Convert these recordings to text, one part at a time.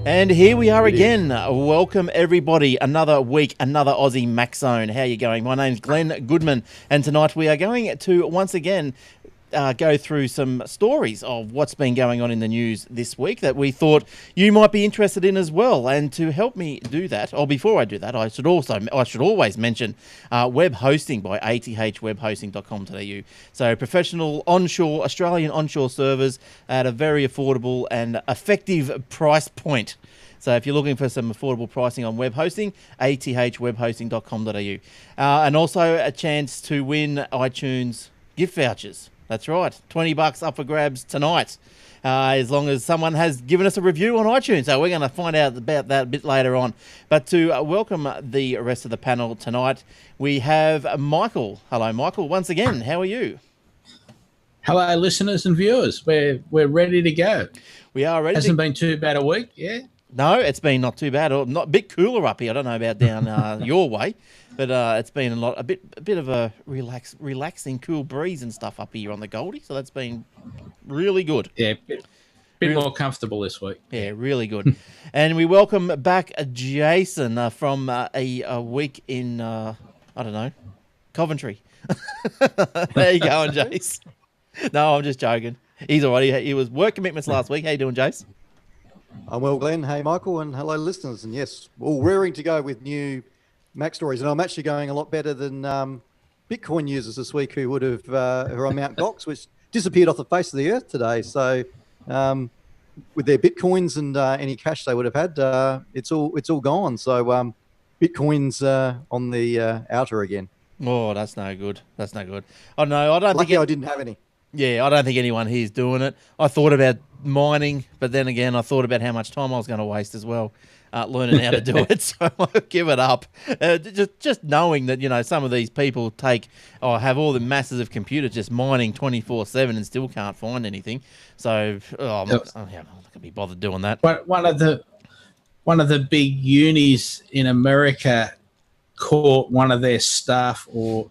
And here we are again. Welcome everybody. Another week, another Aussie Mac Zone. How are you going? My name's Glenn Goodman, and tonight we are going to once again go through some stories of what's been going on in the news this week that we thought you might be interested in as well. And to help me do that, or before I do that, I should always mention web hosting by athwebhosting.com.au. So professional onshore, Australian onshore servers at a very affordable and effective price point. So if you're looking for some affordable pricing on web hosting, athwebhosting.com.au. And also a chance to win iTunes gift vouchers. That's right, $20 up for grabs tonight, as long as someone has given us a review on iTunes. So we're going to find out about that a bit later on. But to welcome the rest of the panel tonight, we have Michael. Hello, Michael. Once again, how are you? Hello, listeners and viewers. We're ready to go. We are ready. Hasn't been too bad a week, yeah? No, it's been not too bad. Not a bit cooler up here. I don't know about down your way. But it's been a bit of a relaxing, cool breeze and stuff up here on the Goldie. So that's been really good. Yeah, bit more comfortable this week. Yeah, really good. And we welcome back Jason from a week in, I don't know, Coventry. There you go, Jace. No, I'm just joking. He's all right. He was work commitments last week. How you doing, Jace? I'm well, Glenn. Hey, Michael, and hello, listeners. And yes, all raring to go with new Mac stories, and I'm actually going a lot better than Bitcoin users this week who who are on Mount Gox, which disappeared off the face of the earth today. So, with their Bitcoins and any cash they would have had, it's all gone. So, Bitcoin's on the outer again. Oh, that's no good. That's no good. Oh no, I don't Lucky I didn't have any. Yeah, I don't think anyone here's doing it. I thought about mining, but then again, I thought about how much time I was going to waste as well. Learning how to do it, so I'll give it up. Just knowing that, you know, some of these people have all the masses of computers just mining 24/7 and still can't find anything. So I'm not going to be bothered doing that. One of the big unis in America caught one of their staff or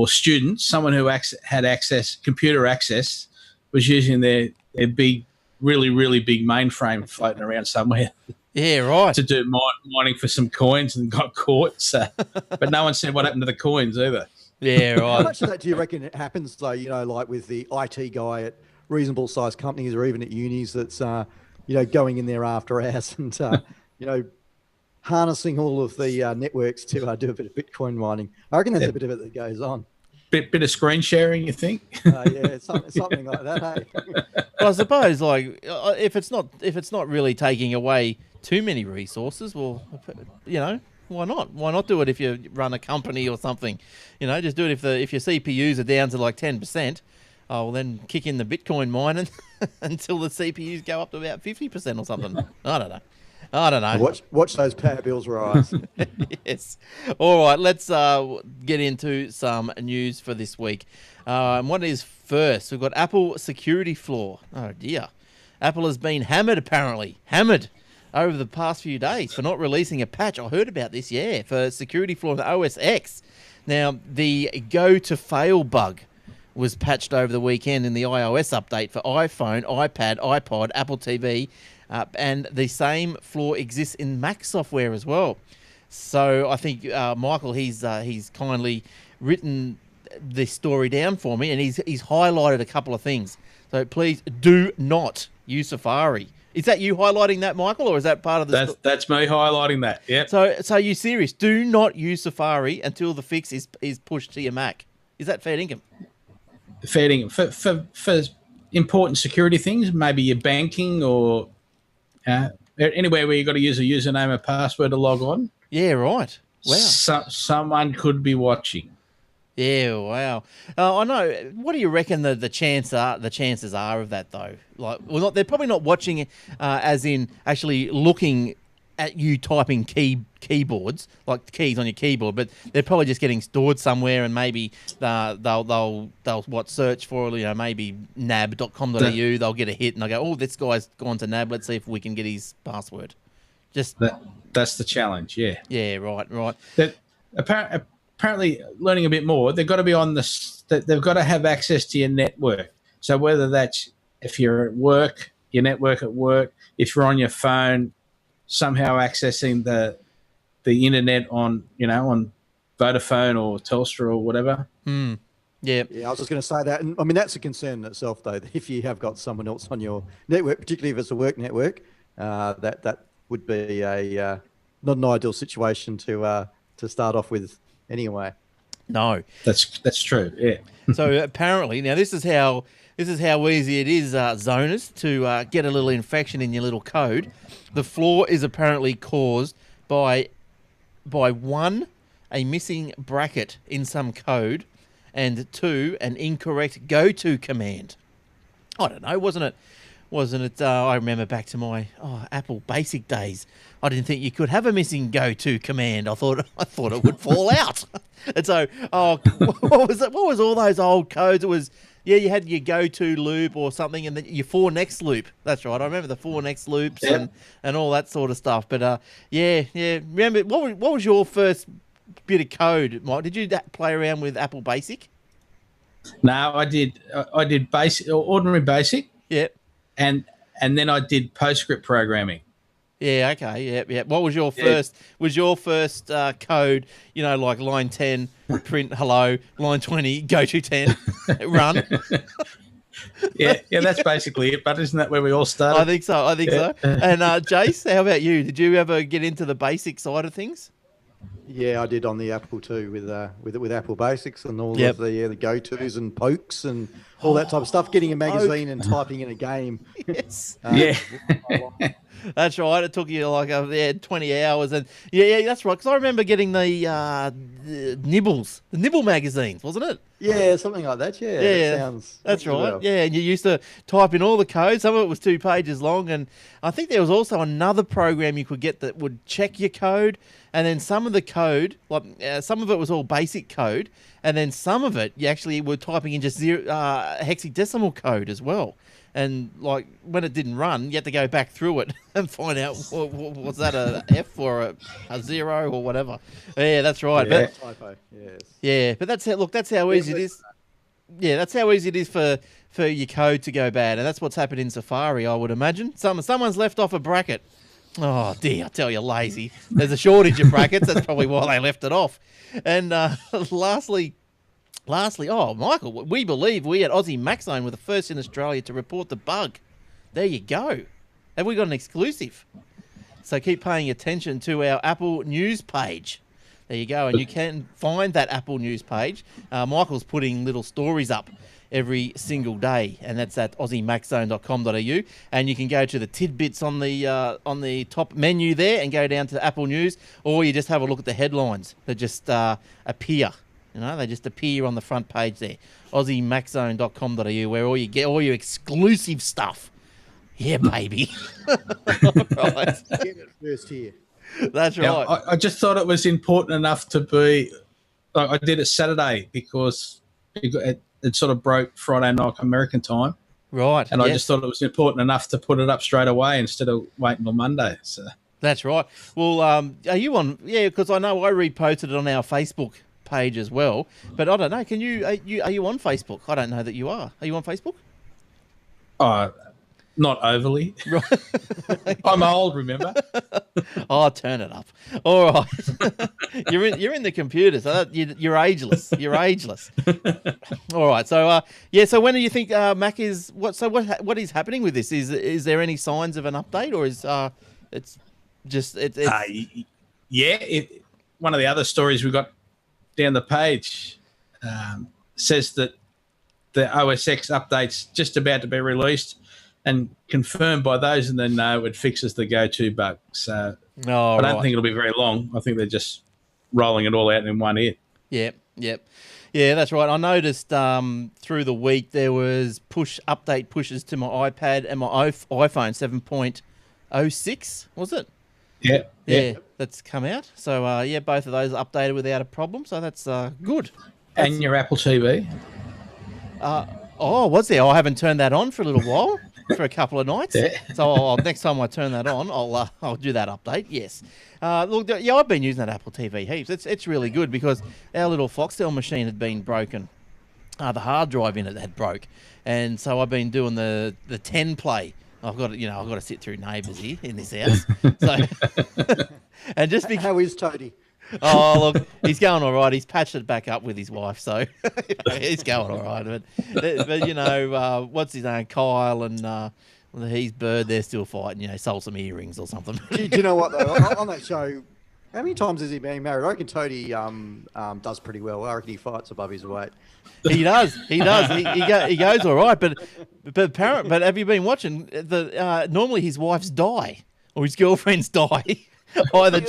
students, someone who had computer access, was using their big, really big mainframe floating around somewhere. Yeah, right. To do mining for some coins and got caught. So, but no one said what happened to the coins either. Yeah, right. How much of that do you reckon it happens, though, you know, like with the IT guy at reasonable sized companies or even at unis that's, going in there after hours and, harnessing all of the networks to do a bit of Bitcoin mining? I reckon there's a bit of it that goes on. Bit of screen sharing, you think? Yeah, something like that. Hey. Well, I suppose, like, if it's not really taking away too many resources, well, you know, why not? Why not do it if you run a company or something? You know, just do it if your CPUs are down to like 10%. Oh, well, then kick in the Bitcoin mining until the CPUs go up to about 50% or something. I don't know. Watch those power bills rise. Yes. All right, let's get into some news for this week. What is first? We've got Apple security flaw. Oh, dear. Apple has been hammered over the past few days for not releasing a patch. I heard about this, for security flaw in the OS X. Now, the go to fail bug was patched over the weekend in the iOS update for iPhone, iPad, iPod, Apple TV, and the same flaw exists in Mac software as well. So I think Michael, he's kindly written this story down for me, and he's highlighted a couple of things. So please do not use Safari. Is that you highlighting that, Michael, or is that part of the? That's me highlighting that. Yeah. So you serious? Do not use Safari until the fix is pushed to your Mac. Is that fair dinkum? Fair dinkum for important security things, maybe your banking or anywhere where you've got to use a username and password to log on. Yeah, right. Wow. Someone could be watching. Yeah, wow. I know. What do you reckon the chances are of that, though? Like, well, they're probably not watching, as in actually looking at you typing keyboards, like keys on your keyboard, but they're probably just getting stored somewhere, and maybe they'll search for, you know, maybe nab.com.au. They'll get a hit, and they'll go, oh, this guy's gone to nab. Let's see if we can get his password. That's the challenge. Yeah. Yeah. Right. That apparently learning a bit more, they've got to be on they've got to have access to your network. So whether that's if you're at work, your network at work. If you're on your phone, somehow accessing the internet on on Vodafone or Telstra or whatever. Yeah. Yeah, I was just going to say that. And I mean, that's a concern in itself, though. If you have got someone else on your network, particularly if it's a work network, that would be a not an ideal situation to start off with anyway. No. That's true. Yeah. So apparently, now this is how easy it is, zoners, to get a little infection in your little code. The flaw is apparently caused by one, a missing bracket in some code, and two, an incorrect go-to command. I don't know, wasn't it? I remember back to my Apple Basic days. I didn't think you could have a missing go-to command. I thought it would fall out. And so, what was it? What was all those old codes? It was, you had your go-to loop or something, and then your for next loop. That's right. I remember the for next loops and all that sort of stuff. But remember what was your first bit of code, Mike? Did you play around with Apple Basic? No, I did. I did basic, ordinary basic. Yep. And then I did PostScript programming. Yeah. Okay. Yeah. What was your first? Was your first code? Like line 10, print hello. Line 20, go to 10, run. Yeah. That's basically it. But isn't that where we all started? I think so. And Jace, how about you? Did you ever get into the basic side of things? Yeah, I did on the Apple too with Apple Basics and all of the go-tos and pokes and all that type of stuff. Getting a magazine and typing in a game. Yes. That's right. It took you like 20 hours, and that's right. Because I remember getting the Nibble magazines, wasn't it? Yeah, something like that. Yeah, that's right. Well. Yeah, and you used to type in all the code. Some of it was 2 pages long, and I think there was also another program you could get that would check your code, and then some of the code, like some of it was all basic code, and then some of it you actually were typing in just hexadecimal code as well. And like when it didn't run, you had to go back through it and find out was that a F or a 0 or whatever. Yeah, that's right. Yeah, typo. Yes. Yeah, but that's how easy it is. Yeah, that's how easy it is for your code to go bad, and that's what's happened in Safari, I would imagine. Someone's left off a bracket. Oh dear, I tell you, lazy. There's a shortage of brackets. That's probably why they left it off. And lastly, Michael, we believe we at Aussie MacZone were the first in Australia to report the bug. There you go. Have we got an exclusive? So keep paying attention to our Apple News page. There you go. And you can find that Apple News page. Michael's putting little stories up every single day, and that's at aussiemaczone.com.au. And you can go to the tidbits on the top menu there and go down to Apple News, or you just have a look at the headlines that just appear. They just appear on the front page there. aussiemaczone.com.au, where you get all your exclusive stuff. Yeah, baby. Right. Get it first here. That's right. I just thought it was important enough to be. I did it Saturday because it sort of broke Friday night American time. Right. And I just thought it was important enough to put it up straight away instead of waiting till Monday. So. That's right. Well, are you on? Yeah, because I know I reposted it on our Facebook page as well, but I don't know. Can you are you on Facebook? I don't know that you are. Are you on Facebook? Not overly. Right. I'm old, remember? Oh, turn it up. All right. You're in the computer, so you're ageless. You're ageless. All right. So So when do you think Mac is what? So what is happening with this? Is there any signs of an update, or is it's just one of the other stories we got down the page says that the OS X update's just about to be released and confirmed by those, and then it fixes the go-to bug. So I don't think it'll be very long. I think they're just rolling it all out in one hit. Yep. Yeah, that's right. I noticed through the week there was update pushes to my iPad and my iPhone 7.06, was it? Yeah, that's come out. So, both of those updated without a problem. So that's good. And your Apple TV? Was there? I haven't turned that on for a little while, for a couple of nights. Yeah. So next time I turn that on, I'll do that update. Yes. Look, I've been using that Apple TV heaps. It's really good because our little Foxtel machine had been broken. The hard drive in it had broke, and so I've been doing the 10 play I've got to sit through neighbours here in this house. So, and just because How is Toadie? Oh, look, he's going all right. He's patched it back up with his wife, so he's going all right. But what's his name? Kyle and he's Bird. They're still fighting. Sold some earrings or something. Do you know what, though? On that show, how many times has he been married? I reckon Toadie does pretty well. I reckon he fights above his weight. He does. He goes all right. But have you been watching? Normally his wives die or his girlfriends die. Either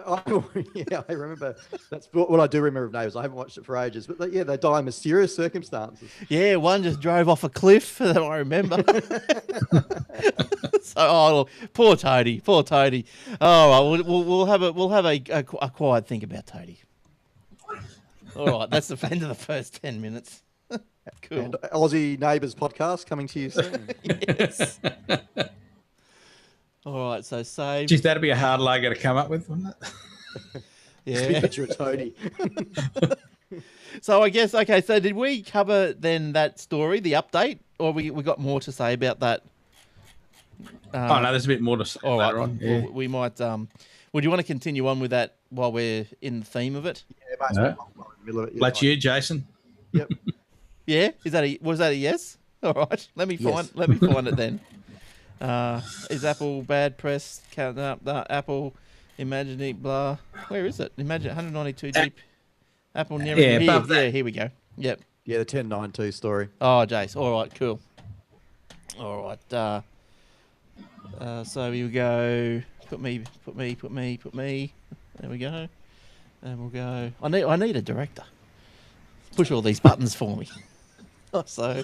I remember. That's what I do remember of Neighbours. I haven't watched it for ages, but they die in mysterious circumstances. Yeah, one just drove off a cliff that I remember. So, poor Toadie. All right, we'll have a quiet think about Toadie. All right, that's the end of the first 10 minutes. Cool. And Aussie Neighbours podcast coming to you soon. Yes. All right, so save. Geez, that'd be a hard logo to come up with, wouldn't it? Yeah. Picture of Toadie. So I guess, okay, so did we cover then that story, the update, or we got more to say about that? No, there's a bit more to say later on. Yeah. We might, would you want to continue on with that while we're in the theme of it? Yeah, No. in the middle of it. That's you, Jason. Yep. Yeah? Was that a yes? All right, let me find it then. Is Apple bad press? Counting up Apple, imagining blah. Where is it? Imagine 192 deep. Apple never. Yeah, above that. Yeah, here we go. Yep. Yeah, the 1092 story. Oh, Jace. All right, cool. All right. So here we go. Put me. There we go. And we'll go. I need a director. Push all these buttons for me. So.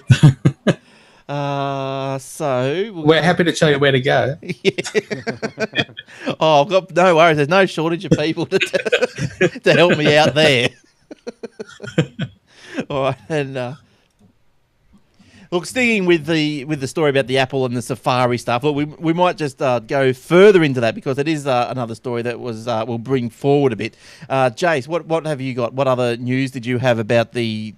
We're happy to tell you where to go. Yeah. I've got no worries. There's no shortage of people to help me out there. All right, and look, sticking with the story about the Apple and the Safari stuff. Look, we might just go further into that because it is another story that we'll bring forward a bit. Jace, what have you got? What other news did you have about the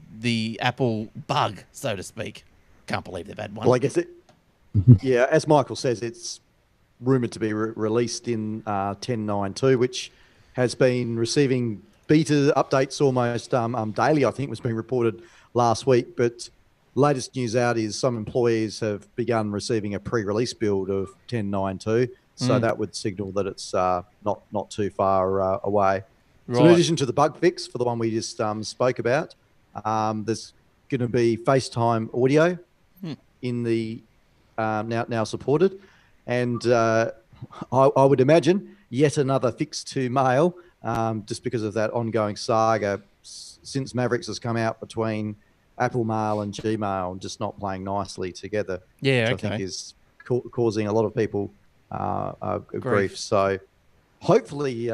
Apple bug, so to speak? Can't believe they've had one. Well, I guess yeah, as Michael says, it's rumoured to be released in 10.9.2, which has been receiving beta updates almost daily, I think was being reported last week. But latest news out is some employees have begun receiving a pre-release build of 10.9.2, so that would signal that it's not too far away. Right. So in addition to the bug fix for the one we just spoke about, there's going to be FaceTime audio in the now supported, and I would imagine yet another fix to mail, just because of that ongoing saga since Mavericks has come out between Apple Mail and Gmail, just not playing nicely together. Yeah, which I think is causing a lot of people grief. So hopefully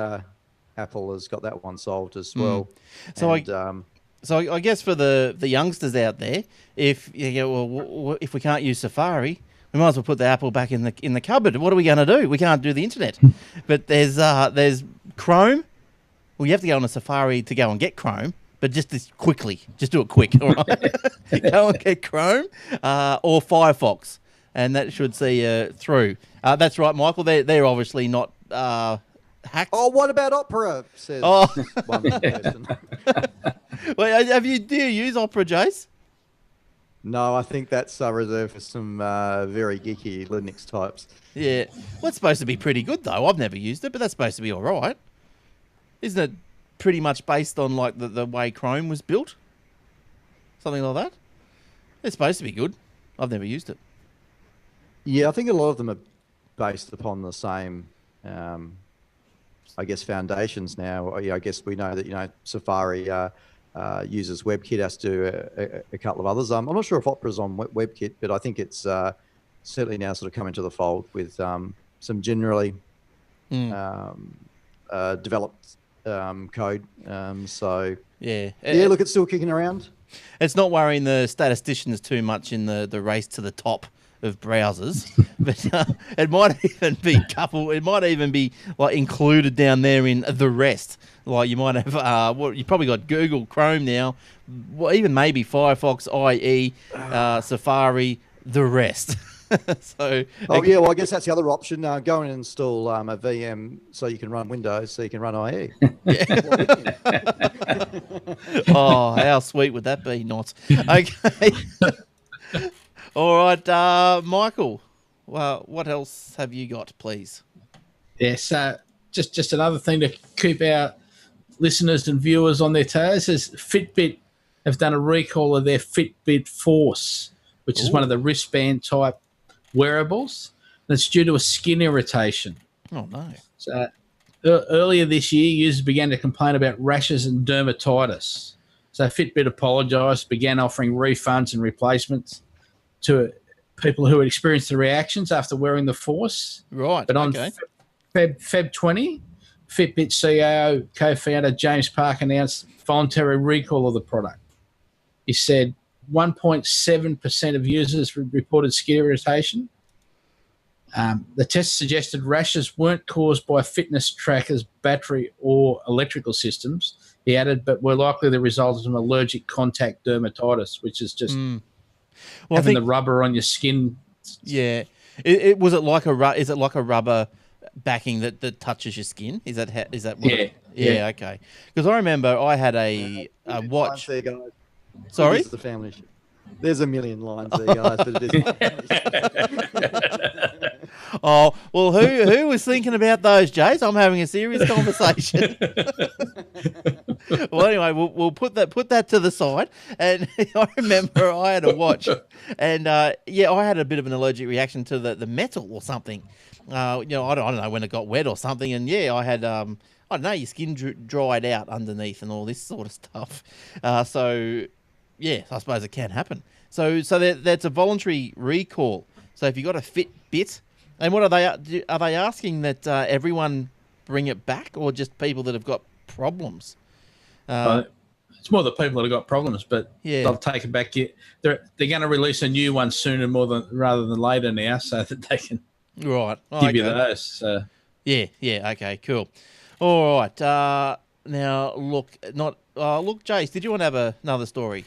Apple has got that one solved as well. So I guess for the youngsters out there, if we can't use Safari, we might as well put the Apple back in the cupboard. What are we going to do? We can't do the internet. But there's Chrome. Well, you have to go on a Safari to go and get Chrome, but just do it quick. All right, go and get Chrome or Firefox, and that should see you through. That's right, Michael. They're obviously not hacked. Oh, what about Opera? Says one person. Well, do you use Opera, Jace? No, I think that's reserved for some very geeky Linux types. Yeah. Well, it's supposed to be pretty good, though. I've never used it, but that's supposed to be all right. Isn't it pretty much based on like the way Chrome was built? Something like that? It's supposed to be good. I've never used it. Yeah, I think a lot of them are based upon the same, I guess, foundations now. I guess we know that, Safari uses WebKit, has to do a couple of others. I'm not sure if Opera's on WebKit, but I think it's certainly now sort of coming to the fold with some generally developed code. Look, it's still kicking around. It's not worrying the statisticians too much in the race to the top of browsers, but it might even be like included down there in the rest. Like you might have you probably got Google Chrome now, even maybe Firefox, IE, Safari, the rest. So, Oh yeah, well I guess that's the other option. Go and install a VM so you can run Windows, so you can run IE. oh, how sweet would that be? Not okay. All right, Michael. Well, what else have you got, please? Yeah, so just another thing to keep our listeners and viewers on their toes is Fitbit have done a recall of their Fitbit Force, which is one of the wristband type wearables. And it's due to a skin irritation. Oh, no. So earlier this year, users began to complain about rashes and dermatitis. So Fitbit apologised, began offering refunds and replacements to people who had experienced the reactions after wearing the Force. Right, But on Feb 20, Fitbit CEO, co-founder James Park announced voluntary recall of the product. He said 1.7% of users reported skin irritation. The test suggested rashes weren't caused by fitness trackers, battery or electrical systems, he added, but were likely the result of an allergic contact dermatitis, which is just having the rubber on your skin. Yeah. It was it like is it like a rubber backing that touches your skin? Is that what yeah, okay. Because I remember I had a watch. There, guys. Sorry? This is the family shit. There's a million lines there, guys, but it is. Oh, well, who was thinking about those, Jace? I'm having a serious conversation. Well, anyway, we'll put that to the side. And I remember I had a watch, and I had a bit of an allergic reaction to the metal or something. I don't know when it got wet or something, and I had I don't know, your skin dried out underneath and all this sort of stuff. So I suppose it can happen. So that's a voluntary recall. So if you got a Fitbit, and what are they asking that everyone bring it back, or just people that have got problems? It's more the people that have got problems, but they'll take it back. They're going to release a new one sooner rather than later now, so that they can give you those. So. Yeah, okay, cool. All right. Now look, Jace, did you want to have another story?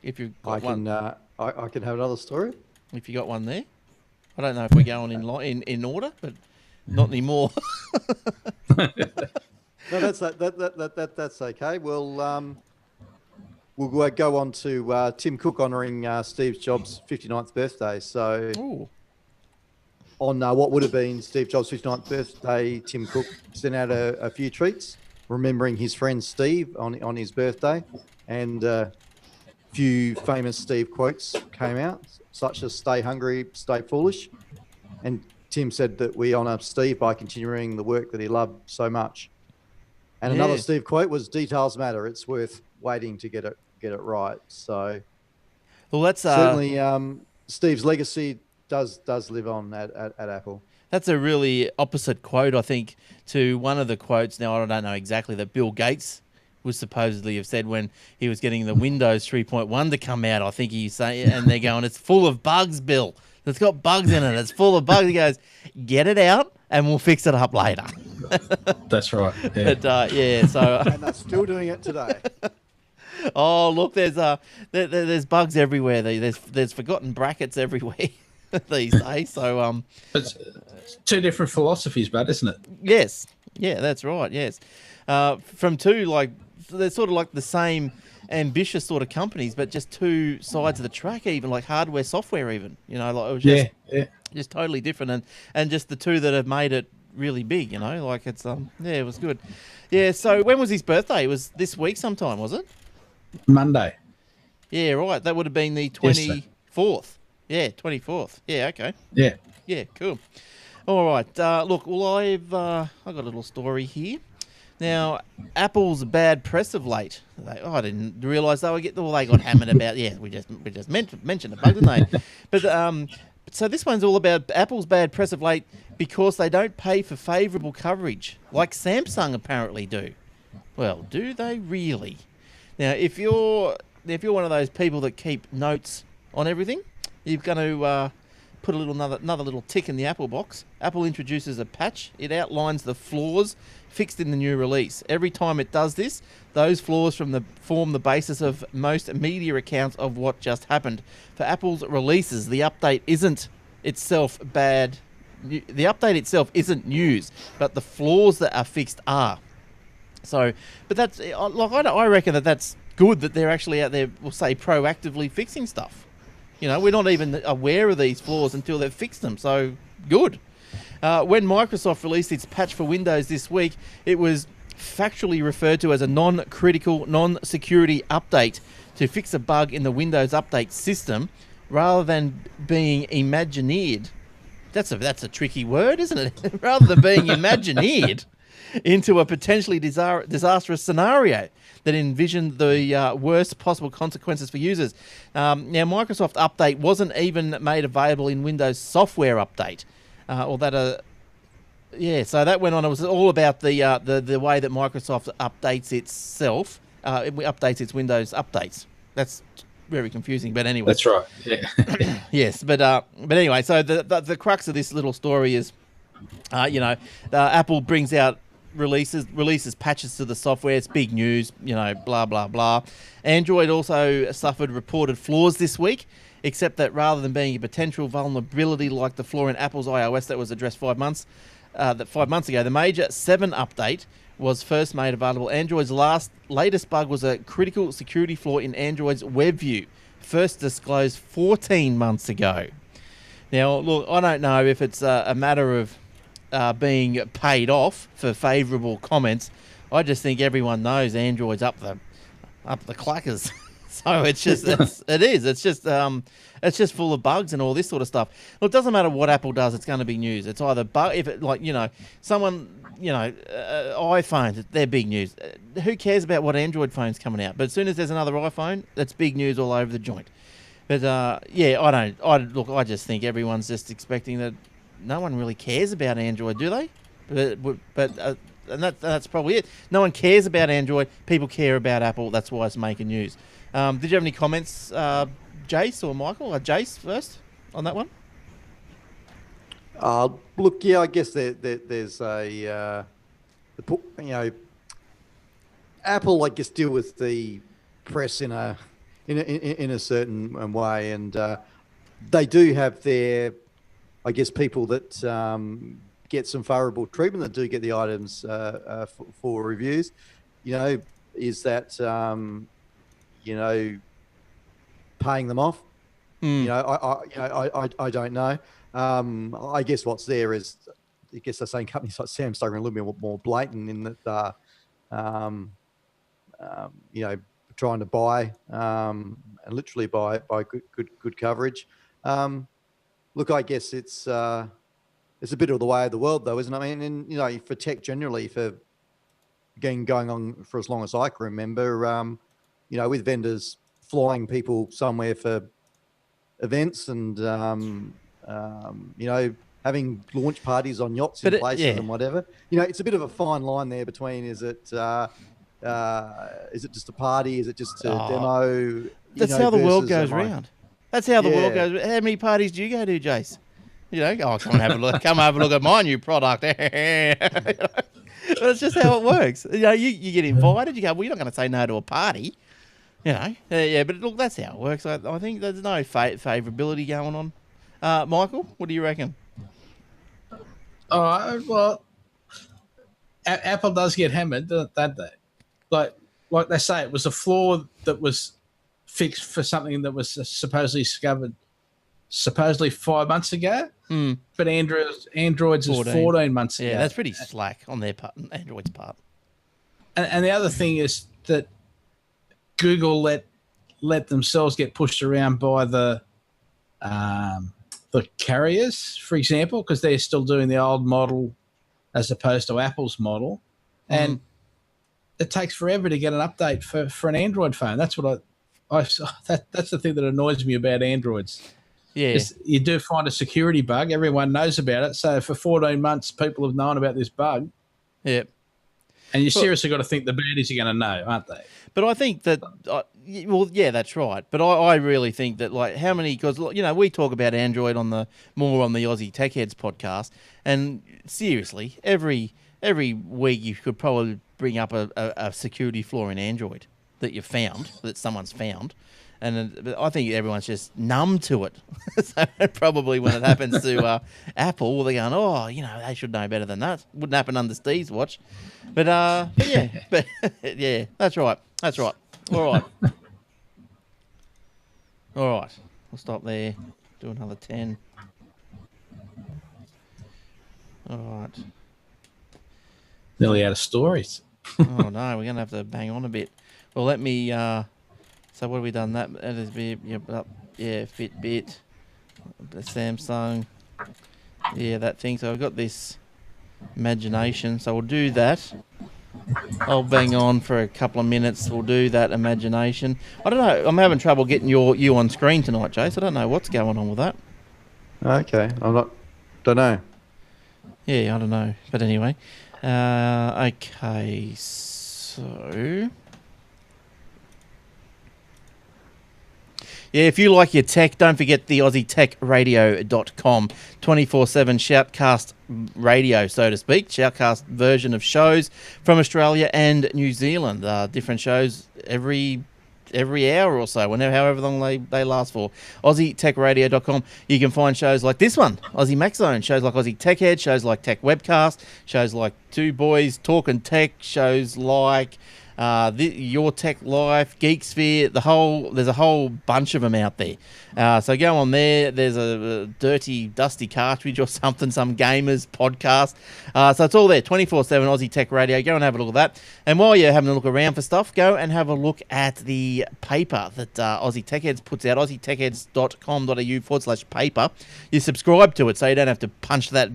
If you've got one, I can have another story. If you got one there, I don't know if we're going in order, but not anymore. No, that's okay. We'll go on to Tim Cook honouring Steve Jobs' 59th birthday. So on what would have been Steve Jobs' 59th birthday, Tim Cook sent out a few treats, remembering his friend Steve on his birthday, and a few famous Steve quotes came out, such as "Stay hungry, stay foolish," and Tim said that we honour Steve by continuing the work that he loved so much. And another Steve quote was, "Details matter. It's worth waiting to get it right." So, well, that's certainly Steve's legacy does live on at Apple. That's a really opposite quote, I think, to one of the quotes. Now, I don't know exactly, that Bill Gates was supposedly have said when he was getting the Windows 3.1 to come out. I think he's saying, and they're going, "It's full of bugs, Bill. It's got bugs in it. It's full of bugs." He goes, "Get it out, and we'll fix it up later." That's right. Yeah. But and they're still doing it today. Oh, look, there's bugs everywhere. There's forgotten brackets everywhere these days. So it's two different philosophies, but isn't it? Yes. Yeah, that's right. Yes, from two they're sort of like the same ambitious sort of companies, but just two sides of the track, even like hardware, software, even it was just totally different, and just the two that have made it really big. It was good. Yeah. So when was his birthday? It was this week sometime, was it? Monday. Yeah, right. That would have been the 24th. Yeah, 24th. Yeah, okay. Yeah. Yeah, cool. All right. Look, well, I've got a little story here. Now, Apple's bad press of late. I didn't realise they got hammered about. Yeah, we just mentioned the bug, didn't they? But so this one's all about Apple's bad press of late because they don't pay for favourable coverage, like Samsung apparently do. Well, do they really? Now, if you're one of those people that keep notes on everything, you're going to put a little another little tick in the Apple box. Apple introduces a patch. It outlines the flaws fixed in the new release. Every time it does this, those flaws form the basis of most media accounts of what just happened. For Apple's releases, the update isn't itself bad. The update itself isn't news, but the flaws that are fixed are. So, but that's like I reckon that's good that they're actually out there, we'll say, proactively fixing stuff. We're not even aware of these flaws until they've fixed them. So, good. When Microsoft released its patch for Windows this week, it was factually referred to as a non-critical, non-security update to fix a bug in the Windows update system, rather than being imagineered. That's a tricky word, isn't it? Rather than being imagineered into a potentially disastrous scenario that envisioned the worst possible consequences for users. Now, Microsoft Update wasn't even made available in Windows Software Update, so that went on. It was all about the way that Microsoft updates itself. It updates its Windows updates. That's very confusing, but anyway. That's right. Yeah. Yes, but anyway. So the crux of this little story is, Apple brings out releases patches to the software. It's big news, blah blah blah. Android also suffered reported flaws this week, except that rather than being a potential vulnerability like the flaw in Apple's iOS that was addressed 5 months ago, the major 7 update was first made available. Android's latest bug was a critical security flaw in Android's web view, first disclosed 14 months ago. Now, look, I don't know if it's a matter of being paid off for favourable comments. I just think everyone knows Android's up the clackers. So it's just it's just full of bugs and all this sort of stuff. Well, it doesn't matter what Apple does; it's going to be news. It's either iPhones, they're big news. Who cares about what Android phone's coming out? But as soon as there's another iPhone, that's big news all over the joint. But I just think everyone's just expecting that. No one really cares about Android, do they? And that's probably it. No one cares about Android. People care about Apple. That's why it's making news. Did you have any comments, Jace or Michael? Jace first on that one. Look, yeah, I guess there's a, Apple, I guess, deal with the press in a certain way, and they do have their, I guess, people that get some favourable treatment, that do get the items for reviews. Is that paying them off? I don't know. I guess what's there is, I guess they're saying companies like Samsung are a little bit more blatant in that, trying to buy and literally buy good coverage. Look, I guess it's a bit of the way of the world, though, isn't it? I mean, and for tech generally, for going on for as long as I can remember, with vendors flying people somewhere for events and having launch parties on yachts in places and whatever. It's a bit of a fine line there between is it just a party? Is it just a demo? That's how the world goes round. That's how the world goes. How many parties do you go to, Jace? Come and have a look. Come have a look at my new product. But it's just how it works. You get invited. You go, well, you're not going to say no to a party. But look, that's how it works. I think there's no favourability going on. Michael, what do you reckon? Well, Apple does get hammered, don't they? Like they say, it was a flaw that was fixed for something that was supposedly discovered 5 months ago. But Android's 14. Is 14 months ago. Yeah, that's pretty slack on their part, Android's part. And the other thing is that Google let themselves get pushed around by the carriers, for example, because they're still doing the old model as opposed to Apple's model, and it takes forever to get an update for an Android phone. That's what that's the thing that annoys me about Androids. Yeah, you do find a security bug. Everyone knows about it. So for 14 months, people have known about this bug. Yep. And you seriously got to think the baddies are going to know, aren't they? But I think that, well, yeah, that's right. But I really think that, like, how many? Because we talk about Android more on the Aussie Tech Heads podcast, and seriously, every week you could probably bring up a security flaw in Android that someone's found. And I think everyone's just numb to it. So probably when it happens to Apple, they're going, oh, they should know better than that. Wouldn't happen under Steve's watch. But yeah, yeah, that's right. That's right. All right. All right. We'll stop there. Do another 10. All right. Nearly out of stories. Oh, no, we're going to have to bang on a bit. Well, let me... So what have we done? That is Fitbit, the Samsung, that thing. So I've got this imagination. So we'll do that. I'll bang on for a couple of minutes. We'll do that imagination. I don't know. I'm having trouble getting you on screen tonight, Jace. I don't know what's going on with that. Okay, don't know. Yeah, I don't know. But anyway, okay. So. Yeah, if you like your tech, don't forget the AussieTechRadio.com 24/7 shoutcast radio, so to speak. Shoutcast version of shows from Australia and New Zealand. Different shows every hour or so, however long they last for. AussieTechRadio.com. You can find shows like this one, Aussie Mac Zone, shows like Aussie Tech Head, shows like Tech Webcast, shows like Two Boys Talking Tech, shows like Your Tech Life, Geek Sphere, there's a whole bunch of them out there. So go on there. There's a dirty, dusty cartridge or something, some gamers podcast. So it's all there, 24/7 Aussie Tech Radio. Go and have a look at that. And while you're having a look around for stuff, go and have a look at the paper that Aussie Tech Heads puts out, aussietechheads.com.au/paper. You subscribe to it so you don't have to punch that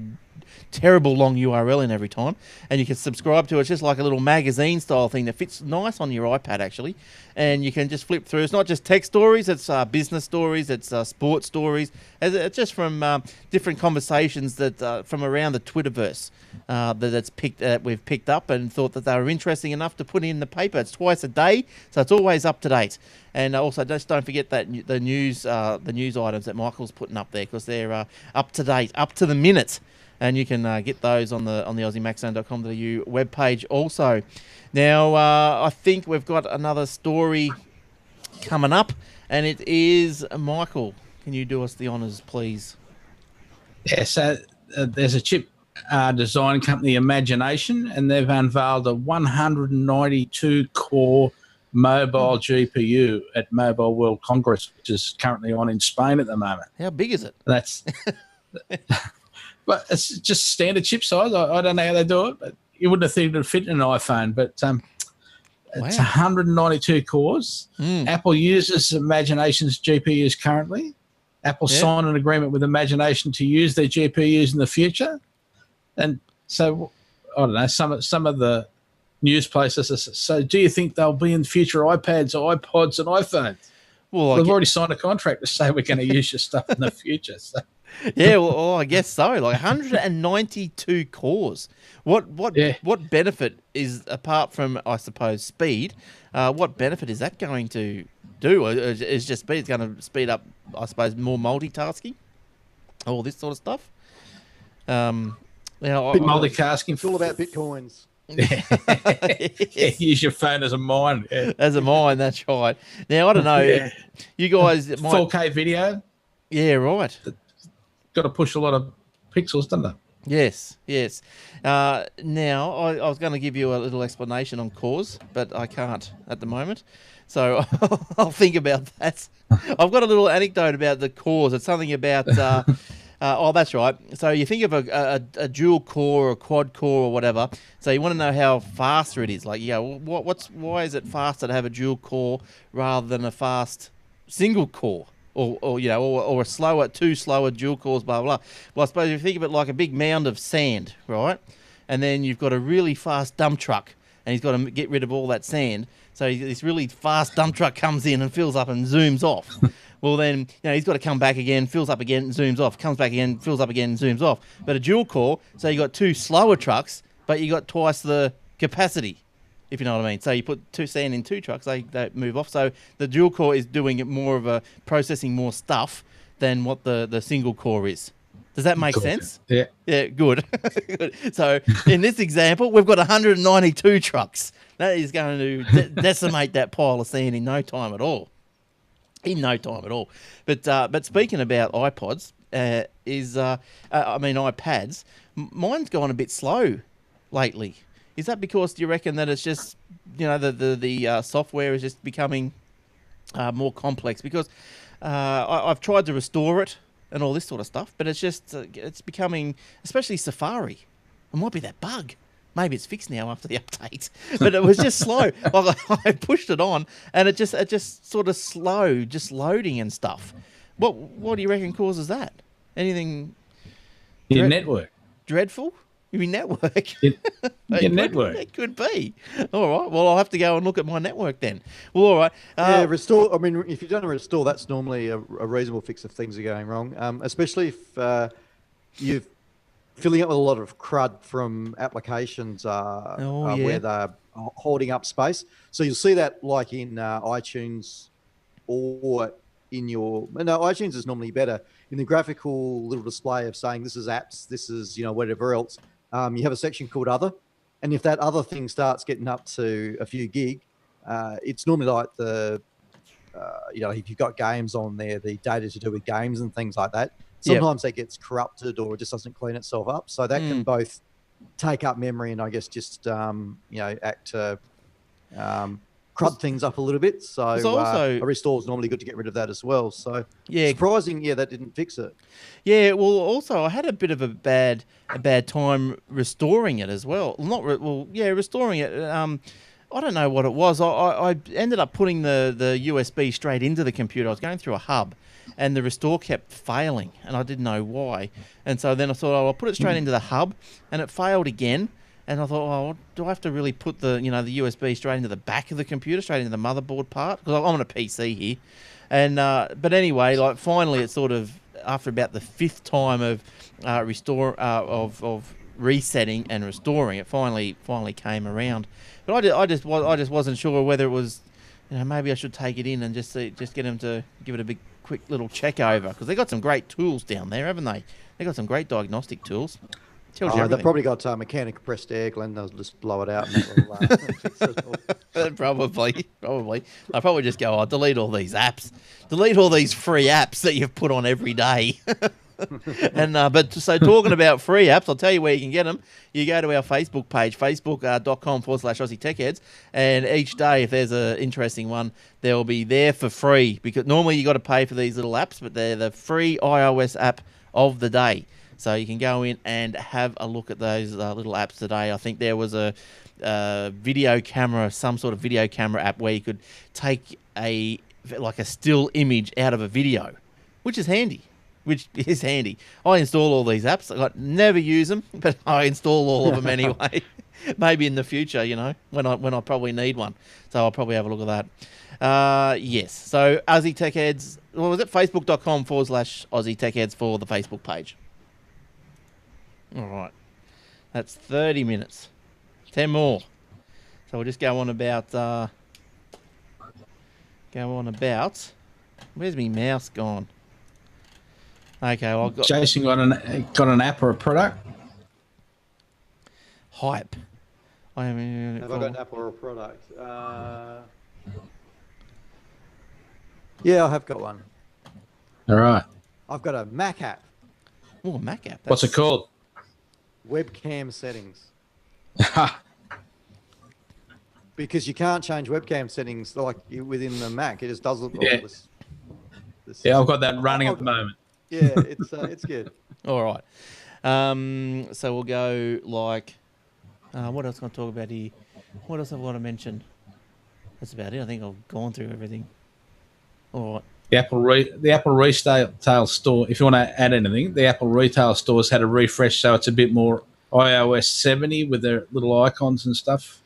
terrible long URL in every time, and you can subscribe to it. It's just like a little magazine style thing that fits nice on your iPad actually, and you can just flip through. It's not just tech stories, it's business stories, it's sports stories. It's just from different conversations that from around the Twitterverse that we've picked up and thought that they were interesting enough to put in the paper. It's twice a day, so it's always up to date. And also, just don't forget that the news items that Michael's putting up there, because they're up to date, up to the minute. And you can get those on the AussieMacZone.com.au webpage also. Now, I think we've got another story coming up, and it is Michael. Can you do us the honours, please? Yeah, so there's a chip design company, Imagination, and they've unveiled a 192-core mobile GPU at Mobile World Congress, which is currently on in Spain at the moment. How big is it? That's... But it's just standard chip size. I don't know how they do it, but you wouldn't have thought it would fit in an iPhone. But it's 192 cores. Apple uses Imagination's GPUs currently. Apple signed an agreement with Imagination to use their GPUs in the future. And so, I don't know, some of the news places are, so do you think they'll be in future iPads or iPods and iPhones? Well, we've already signed a contract to say we're going to use your stuff in the future. So. Yeah, well, I guess so. Like 192 cores. What benefit is, apart from, I suppose, speed? What benefit is that going to do? Is just speed? It's going to speed up, I suppose, more multitasking, all this sort of stuff. Multitasking. It's all about bitcoins. Use your phone as a mine. Yeah. As a mine, that's right. Now I don't know. You guys, 4K video. Yeah, right. Got to push a lot of pixels, doesn't it? Yes. Now, I was going to give you a little explanation on cores, but I can't at the moment. So I'll think about that. I've got a little anecdote about the cores. It's something about... that's right. So you think of a dual core or a quad core or whatever. So you want to know how faster it is. Like, why is it faster to have a dual core rather than a fast single core? Or a two slower dual cores, blah, blah. Well, I suppose if you think of it like a big mound of sand, right? And then you've got a really fast dump truck, and he's got to get rid of all that sand. So this really fast dump truck comes in and fills up and zooms off. Well, then, he's got to come back again, fills up again, and zooms off. Comes back again, fills up again, and zooms off. But a dual core, so you got two slower trucks, but you got twice the capacity, if you know what I mean. So you put sand in two trucks, they move off. So the dual core is doing it more of a processing more stuff than what the single core is. Does that make sense? Yeah. Yeah, good. Good. So in this example, we've got 192 trucks. That is going to decimate that pile of sand in no time at all. In no time at all. But speaking about iPods, iPads, mine's gone a bit slow lately. Is that because, do you reckon that it's just, the software is just becoming more complex? Because I've tried to restore it and all this sort of stuff, but it's just it's becoming, especially Safari. It might be that bug. Maybe it's fixed now after the update, but it was just slow. I pushed it on, and it just sort of slowed, just loading and stuff. What do you reckon causes that? Anything? Your network. Dreadful? You mean network? Your network. It could be. All right. Well, I'll have to go and look at my network then. Well, all right. Restore. I mean, if you've done a restore, that's normally a reasonable fix if things are going wrong. Especially if you've filling up with a lot of crud from applications where they're holding up space. So you'll see that like in iTunes or in your... No, iTunes is normally better. In the graphical little display of saying this is apps, this is, whatever else, you have a section called Other. And if that other thing starts getting up to a few gig, it's normally like if you've got games on there, the data to do with games and things like that. Sometimes that gets corrupted or it just doesn't clean itself up. So that can both take up memory and I guess just, act to crud things up a little bit. So a restore is normally good to get rid of that as well. So surprising, that didn't fix it. Yeah, well, also I had a bit of a bad time restoring it as well. Restoring it. I don't know what it was. I ended up putting the USB straight into the computer. I was going through a hub, and the restore kept failing, and I didn't know why. And so then I thought, I'll put it straight into the hub, and it failed again. And I thought, do I have to really put the USB straight into the back of the computer, straight into the motherboard part? Because I'm on a PC here. And but anyway, like finally, it sort of after about the fifth time of of resetting and restoring, it finally came around. But I just wasn't sure whether it was, maybe I should take it in and just get them to give it a big quick little check over, because they got some great tools down there, haven't they? They got some great diagnostic tools. Tells you everything. They've probably got mechanical compressed air, Glenn. They'll just blow it out and that will fix it all. Probably. I'll probably just go, delete all these apps. Delete all these free apps that you've put on every day. And so talking about free apps, I'll tell you where you can get them. You go to our Facebook page, facebook.com/Aussie Tech Heads, and each day, if there's an interesting one, they'll be there for free, because normally you got to pay for these little apps, but they're the free iOS app of the day. So you can go in and have a look at those little apps today. I think there was a video camera, some sort of video camera app where you could take a still image out of a video, which is handy. I install all these apps. I never use them, but I install all of them anyway. Maybe in the future, when I probably need one. So I'll probably have a look at that. Yes. So Aussie Tech Heads. What was it? Facebook.com/Aussie Tech Heads for the Facebook page. All right. That's 30 minutes. 10 more. So we'll just go on about. Where's my mouse gone? Okay, well, Jason got an app or a product? Hype. Have I got an app or a product? Yeah, I have got one. All right. I've got a Mac app. Oh, a Mac app. What's it called? Webcam settings. Because you can't change webcam settings like within the Mac. It just doesn't. Yeah. I've got that running at the moment. Yeah, it's good. All right. So we'll go like, what else can I talk about here? What else have I want to mention? That's about it. I think I've gone through everything. All right. The Apple retail store, if you want to add anything, the Apple retail stores had a refresh, so it's a bit more iOS 70 with their little icons and stuff.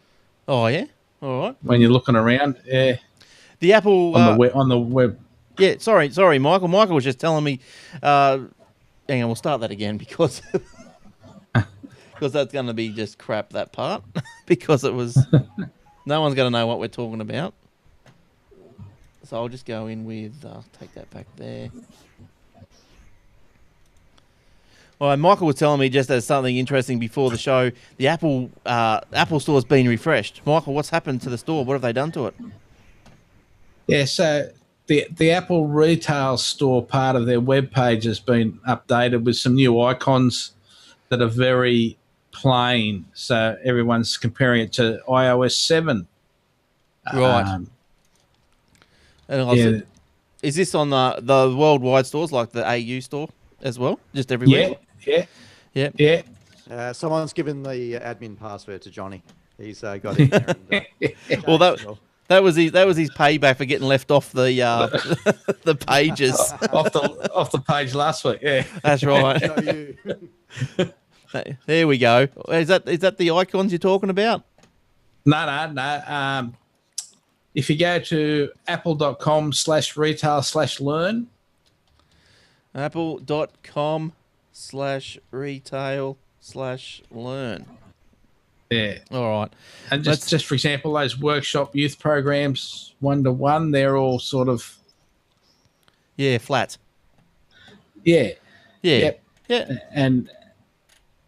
Oh, yeah? All right. When you're looking around, yeah. The Apple... on the web. Yeah, sorry, Michael. Michael was just telling me... hang on, we'll start that again because... because that's going to be just crap, that part. because it was. No one's going to know what we're talking about. So I'll just go in with. Take that back there. All right, Michael was telling me just as something interesting before the show. The Apple Store's been refreshed. Michael, what's happened to the store? What have they done to it? Yeah, so the Apple retail store part of their webpage has been updated with some new icons that are very plain. So everyone's comparing it to iOS 7. Right. And also, Yeah, is this on the worldwide stores like the AU store as well? Just everywhere? yeah. Someone's given the admin password to Johnny. He's got in there. And, Well, that was his payback for getting left off the the pages. off the page last week. Yeah, That's right. There we go. Is that the icons you're talking about? No. If you go to apple.com/retail/learn, apple.com/retail/learn. Yeah. All right. And just for example, those workshop youth programs 1-to-1, they're all sort of flat. Yeah. Yep. And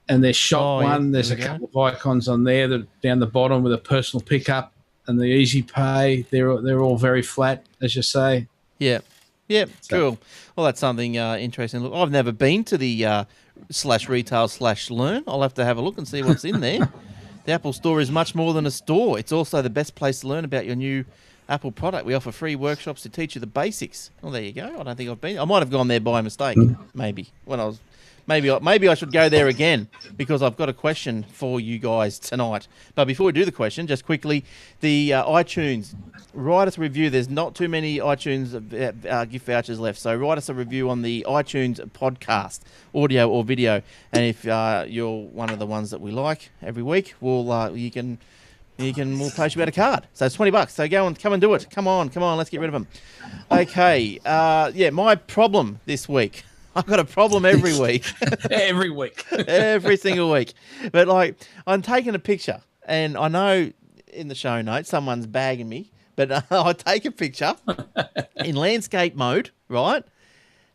there's shop one. There's a couple of icons on there that down the bottom with a personal pickup and the easy pay. They're all very flat, as you say. Yeah. Cool. Well, that's something interesting. Look, I've never been to the /retail/learn. I'll have to have a look and see what's in there. The Apple Store is much more than a store. It's also the best place to learn about your new Apple product. We offer free workshops to teach you the basics. Well, there you go. I don't think I've been. I might have gone there by mistake, maybe. Maybe I should go there again because I've got a question for you guys tonight. But before we do the question, just quickly, the iTunes, write us a review. There's not too many iTunes gift vouchers left, so write us a review on the iTunes podcast, audio or video. And if you're one of the ones that we like every week, we'll place you out a card. So it's $20. So come and do it. Come on, let's get rid of them. Okay, my problem this week. I've got a problem every week. Every week. Every single week. But, I'm taking a picture, and I know in the show notes someone's bagging me, but I take a picture in landscape mode, right?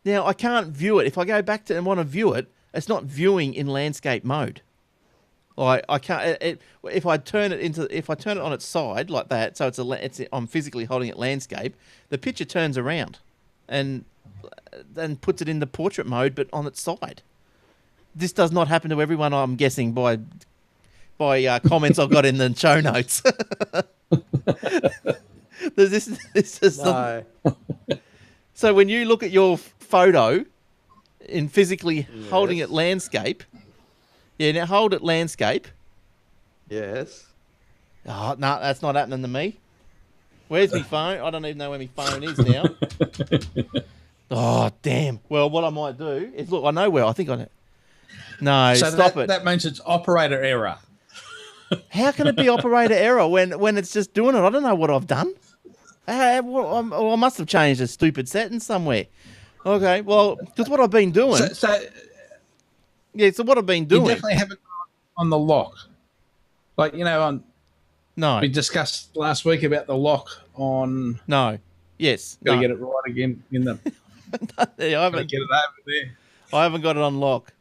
Now, I can't view it. If I go back to and want to view it, it's not viewing in landscape mode. I can't. If I turn it on its side like that, so I'm physically holding it landscape, the picture turns around, and then puts it into portrait mode, but on its side. This does not happen to everyone, I'm guessing, by comments I've got in the show notes. This is no. So when you look at your photo in physically holding it landscape, now hold it landscape. Yes. Oh, no, that's not happening to me. Where's my phone? I don't even know where my phone is now. Oh, damn. Well, what I might do is, look, I know where. I think I know. No, so stop it. That means it's operator error. How can it be operator error when it's just doing it? I don't know what I've done. I must have changed a stupid setting somewhere. Okay, well, because what I've been doing... So what I've been doing... You definitely haven't on the lock. No. We discussed last week about the lock on... No. Yes. Got to get it right again in the... I haven't get it over there. I haven't got it on lock.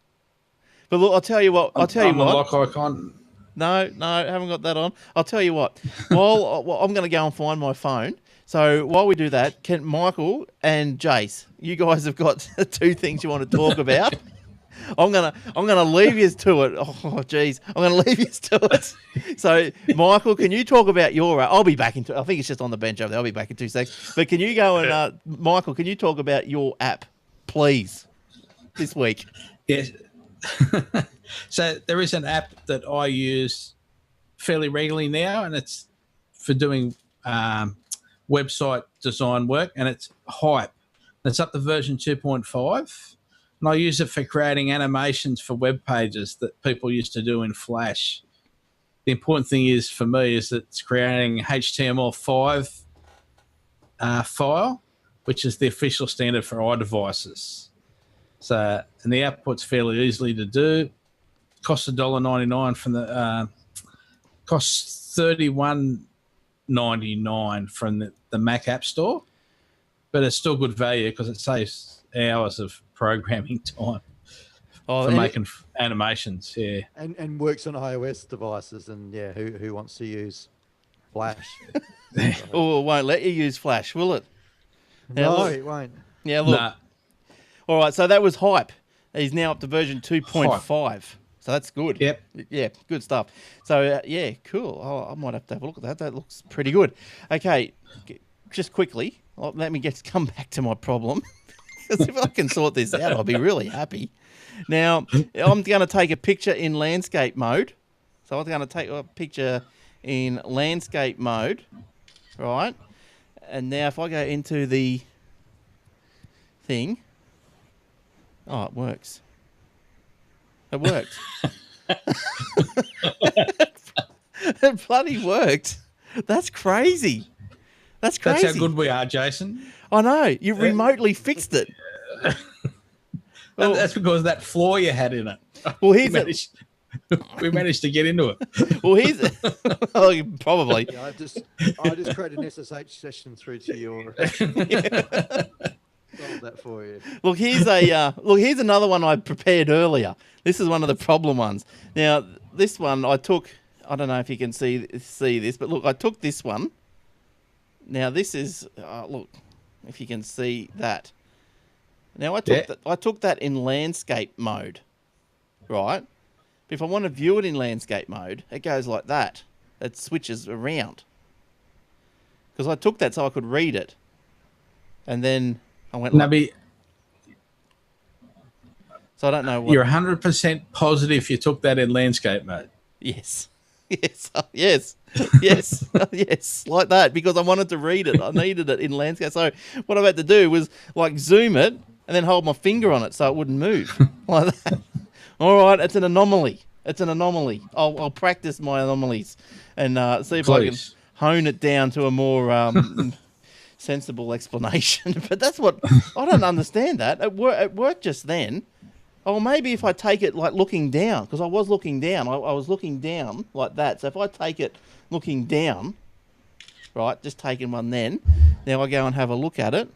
But look, I'll tell you what. The lock icon. No, I haven't got that on. I'll tell you what. Well, I'm going to go and find my phone. So while we do that, Michael and Jace, you guys have got two things you want to talk about. I'm gonna leave you to it. Oh, geez, I'm gonna leave you to it. So, Michael, can you talk about your? I'll be back in. I think it's just on the bench over there. I'll be back in 2 seconds. But can you go and Michael? Can you talk about your app, please, this week? Yes. So there is an app that I use fairly regularly now, and it's for doing website design work, and it's Hype. It's up to version 2.5. And I use it for creating animations for web pages that people used to do in Flash. The important thing is for me is that it's creating HTML5 file, which is the official standard for iDevices. So, and the output's fairly easily to do. Costs $1.99 from the Costs $31.99 from the Mac App Store, but it's still good value because it saves hours of programming time for making animations. Yeah, and works on iOS devices. And yeah, who wants to use Flash? Oh, it won't let you use Flash, will it? No, look. it won't. Yeah, look. Nah. All right, so that was hype. He's now up to version 2.5. So that's good. Yep. Yeah, good stuff. So, yeah, cool. Oh, I might have to have a look at that. That looks pretty good. Okay, just quickly, let me come back to my problem. Because if I can sort this out, I'll be really happy. Now, I'm going to take a picture in landscape mode. So I'm going to take a picture in landscape mode, right? And now if I go into the thing, oh, it works. It worked. It bloody worked. That's crazy. That's crazy. That's how good we are, Jason. I know. You remotely fixed it. Well, that's because of that flaw you had in it. Well, we managed to get into it. Well, oh, probably. Yeah, I just created an SSH session through to your. Solve that for you. Look, here's another one I prepared earlier. This is one of the problem ones. Now, this one I took. I don't know if you can see this, but look, I took this one. Now, this is look, if you can see that. Now, I took that in landscape mode, right? But if I want to view it in landscape mode, it goes like that. It switches around. Because I took that so I could read it, and then I went. So I don't know. You're 100% positive you took that in landscape mode. Yes. Yes, like that, because I wanted to read it. I needed it in landscape. So what I had to do was like zoom it and then hold my finger on it so it wouldn't move like that. All right, it's an anomaly. I'll practice my anomalies and see if I can hone it down to a more sensible explanation. But that's what I don't understand. That it worked just then. Oh, maybe if I take it like looking down, because I was looking down. I was looking down like that. So if I take it looking down, right, just taking one then, now I go and have a look at it.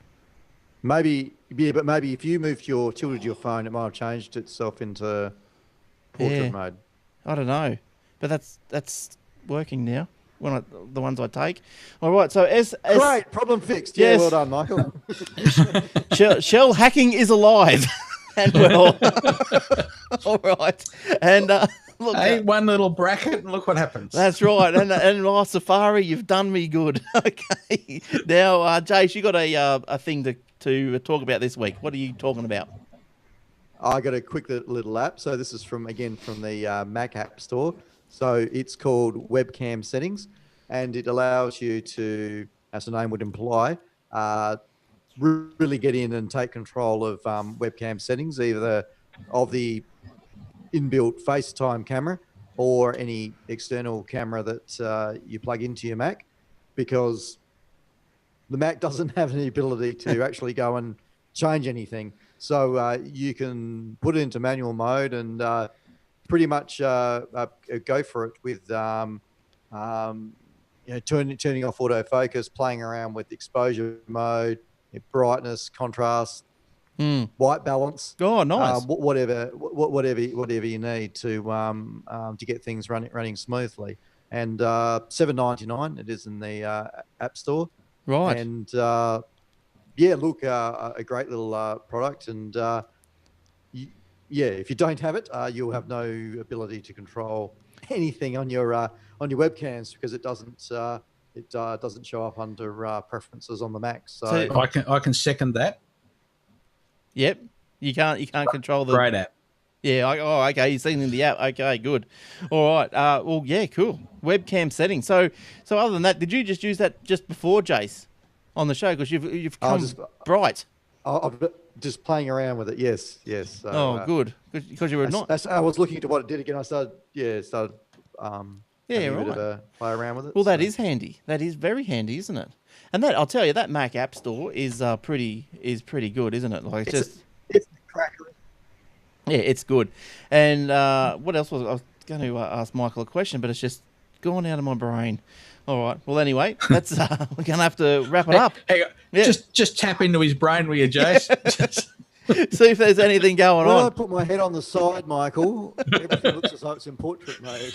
Maybe if you tilted your phone, it might have changed itself into portrait mode. I don't know, but that's working now. The ones I take. All right, so great, problem fixed. Yeah, well done, Michael. Shell hacking is alive. And well, all right, and look, hey, one little bracket, and look what happens. That's right, and Safari, you've done me good. Okay, now, Jace, you got a thing to talk about this week. What are you talking about? I got a quick little app. So this is from the Mac App Store. So it's called Webcam Settings, and it allows you to, as the name would imply, really get in and take control of webcam settings, either of the inbuilt FaceTime camera or any external camera that you plug into your Mac, because the Mac doesn't have any ability to actually go and change anything. So you can put it into manual mode and pretty much go for it with turning off autofocus, playing around with exposure mode, brightness, contrast, white balance. Oh, nice. Whatever you need to get things running smoothly. And $7.99 it is in the App Store. Right. And look, a great little product. And if you don't have it, you'll have no ability to control anything on your webcams, because it doesn't show up under preferences on the Mac. So I can second that. Yep, you can't control the great app. Yeah. Okay. You've seen in the app. Okay. Good. All right. Well, yeah. Cool. Webcam settings. So other than that, did you just use that just before Jace on the show? Because you've come bright. I'm just playing around with it. Yes. So, good. Because you were not. I was looking to what it did again. I started. Right. A bit of a play around with it. Well, that is handy. That is very handy, isn't it? And that, I'll tell you, that Mac App Store is pretty good, isn't it? Like it's a cracker. Yeah, it's good. And what else was I was going to ask Michael a question, but it's just gone out of my brain. All right. Well, anyway, that's we're gonna have to wrap it up. Hang on. Yeah. Just tap into his brain, will you, Jace? See if there's anything going When I on. put my head on the side, Michael, everything looks as though it's in portrait mode.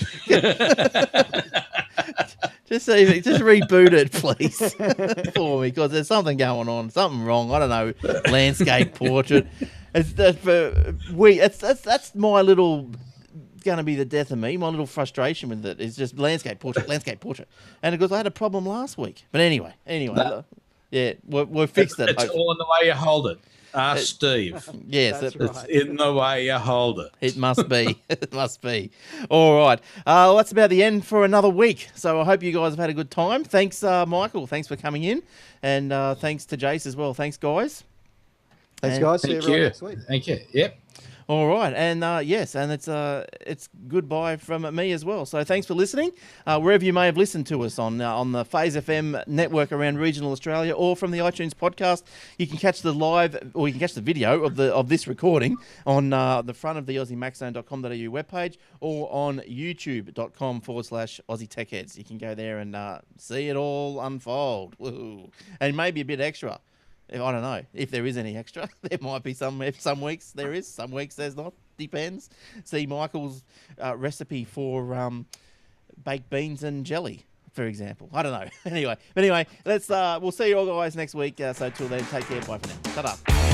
Just reboot it, please, for me, because there's something going on, something wrong. I don't know. Landscape portrait. That's my little. Going to be the death of me. My little frustration with it is just landscape portrait, and because I had a problem last week. But anyway, yeah, we've fixed it. It's all in the way you hold it. Ask Steve. Yes, That's It's right. in the way you hold it. it must be. It must be. All right. Well, that's about the end for another week. So I hope you guys have had a good time. Thanks, Michael. Thanks for coming in, and thanks to Jace as well. Thanks, guys. Thanks, And- guys. See Thank everyone you. next week. Thank you. Yep. All right, and yes, and it's goodbye from me as well. So thanks for listening, wherever you may have listened to us on the Phase FM network around regional Australia, or from the iTunes podcast. You can catch the live, or you can catch the video of this recording on the front of the AussieMaxZone.com.au webpage, or on YouTube.com/Aussie Tech Heads. You can go there and see it all unfold. Woo. And maybe a bit extra. I don't know if there is any extra. There might be some. If some weeks there is, some weeks there's not. Depends. See Michael's recipe for baked beans and jelly, for example. I don't know. Anyway, let's. We'll see you all guys next week. So till then, take care. Bye for now. Ta-da.